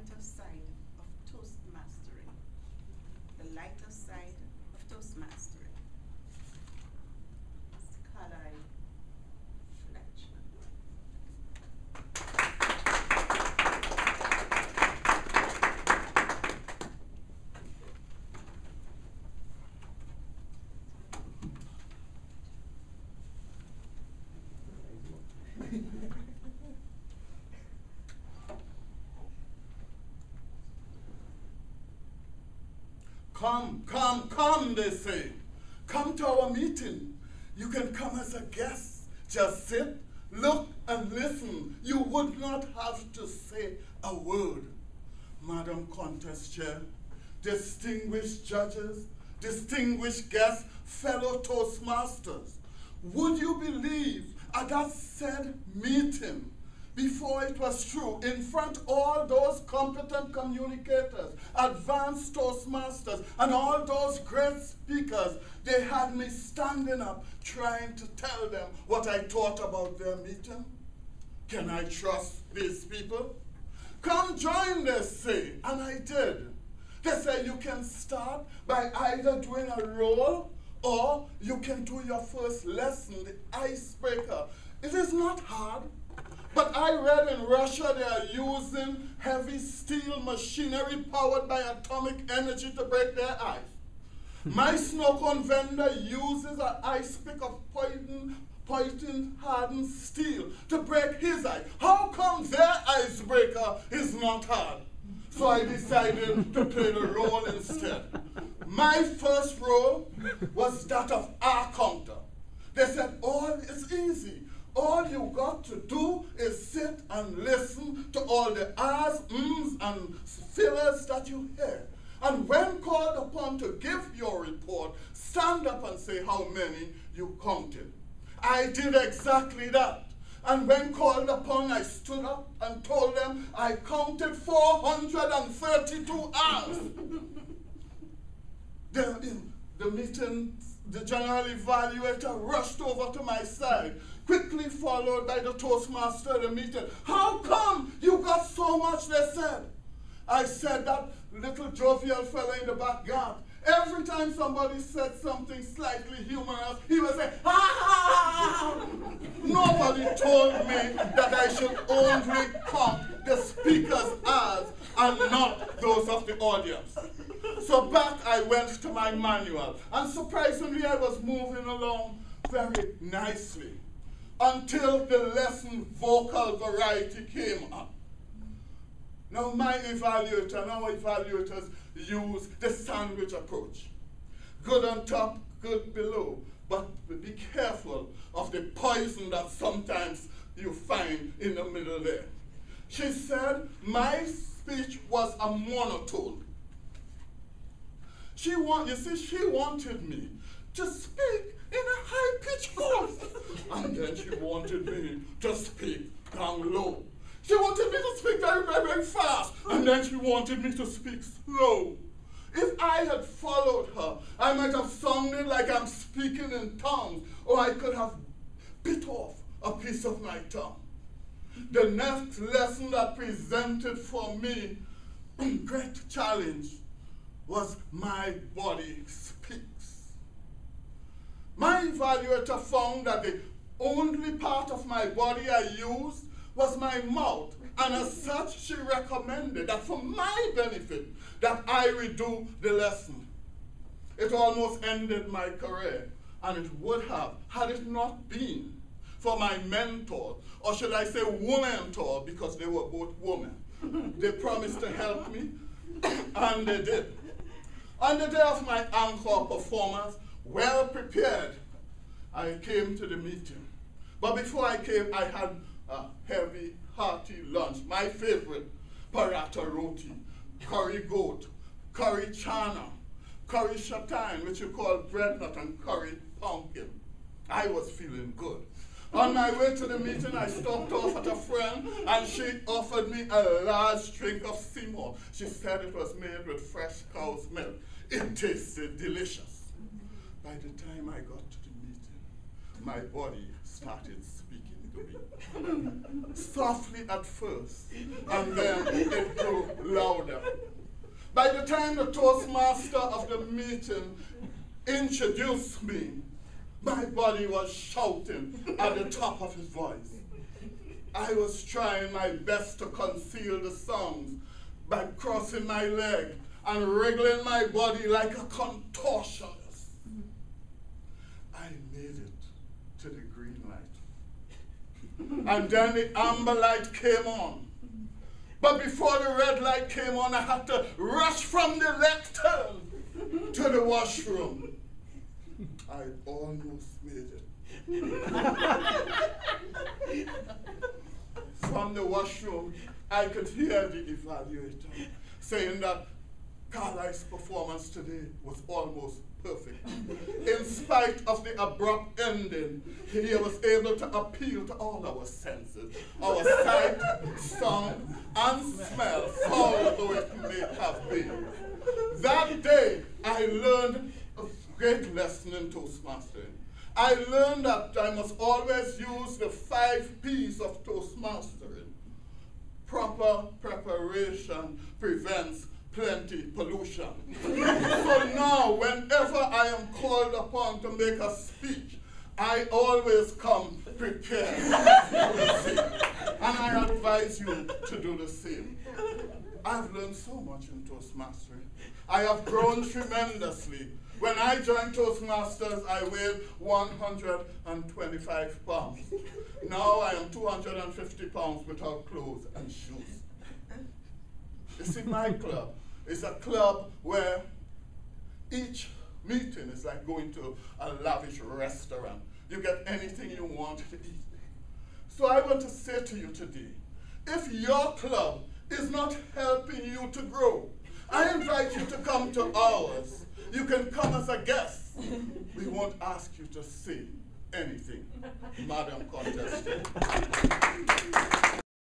lighter side of Toastmastering. The lighter side of Toastmastering. CFletcher. Come, they say. Come to our meeting. You can come as a guest. Just sit, look, and listen. You would not have to say a word. Madam Contest Chair, distinguished judges, distinguished guests, fellow Toastmasters, would you believe at that said meeting, before it was true, in front of all those competent communicators, advanced Toastmasters, and all those great speakers, they had me standing up trying to tell them what I thought about their meeting? Can I trust these people? Come join, they say, and I did. They say you can start by either doing a role or you can do your first lesson, the icebreaker. It is not hard. But I read in Russia they are using heavy steel machinery powered by atomic energy to break their ice. My snow cone vendor uses an ice pick of poison hardened steel to break his ice. How come their icebreaker is not hard? So I decided to play the role instead. My first role was that of our counter. They said, it's easy. All you got to do is sit and listen to all the ahs, ums, and fillers that you hear. And when called upon to give your report, stand up and say how many you counted. I did exactly that. And when called upon, I stood up and told them I counted 432 ahs. The meeting, the general evaluator rushed over to my side, quickly followed by the Toastmaster of the meeting. How come you got so much, they said. I said that little jovial fella in the backyard, every time somebody said something slightly humorous, he would say, ah! Nobody told me that I should only count the speaker's ahs and not those of the audience. So back I went to my manual, and surprisingly I was moving along very nicely until the lesson vocal variety came up. Now my evaluator and our evaluators use the sandwich approach. Good on top, good below, but be careful of the poison that sometimes you find in the middle there. She said my speech was a monotone. She wanted me to speak in a high-pitched voice. And then she wanted me to speak down low. She wanted me to speak very, very, very fast. And then she wanted me to speak slow. If I had followed her, I might have sounded like I'm speaking in tongues, or I could have bit off a piece of my tongue. The next lesson that presented for me great challenge was my body speaks. My evaluator found that the only part of my body I used was my mouth, and as such she recommended that for my benefit that I redo the lesson. It almost ended my career, and it would have had it not been for my mentor, or should I say womentor, because they were both women. They promised to help me, and they did. On the day of my encore performance, well prepared, I came to the meeting. But before I came, I had a heavy, hearty lunch. My favorite, paratha roti, curry goat, curry chana, curry shatan, which you call bread nut, and curry pumpkin. I was feeling good. On my way to the meeting, I stopped off at a friend, and she offered me a large drink of Seymour. She said it was made with fresh cow's milk. It tasted delicious. By the time I got to the meeting, my body started speaking to me. Softly at first, and then it grew louder. By the time the Toastmaster of the meeting introduced me, my body was shouting at the top of his voice. I was trying my best to conceal the sounds by crossing my leg and wriggling my body like a contortionist. I made it to the green light. And then the amber light came on. But before the red light came on, I had to rush from the lectern to the washroom. I almost made it. From the washroom, I could hear the evaluator saying that Carlisle's performance today was almost perfect. In spite of the abrupt ending, he was able to appeal to all our senses, our sight, sound, and smell, foul though it may have been. That day, I learned a great lesson in Toastmastering. I learned that I must always use the 5 P's of Toastmastering. Proper preparation prevents plenty pollution. So now, whenever I am called upon to make a speech, I always come prepared. And I advise you to do the same. I've learned so much in Toastmastering. I have grown tremendously. When I joined Toastmasters, I weighed 125 pounds. Now I am 250 pounds without clothes and shoes. You see, my club is a club where each meeting is like going to a lavish restaurant. You get anything you want to eat. So I want to say to you today, if your club is not helping you to grow, I invite you to come to ours. You can come as a guest. We won't ask you to say anything, Madam Contestant.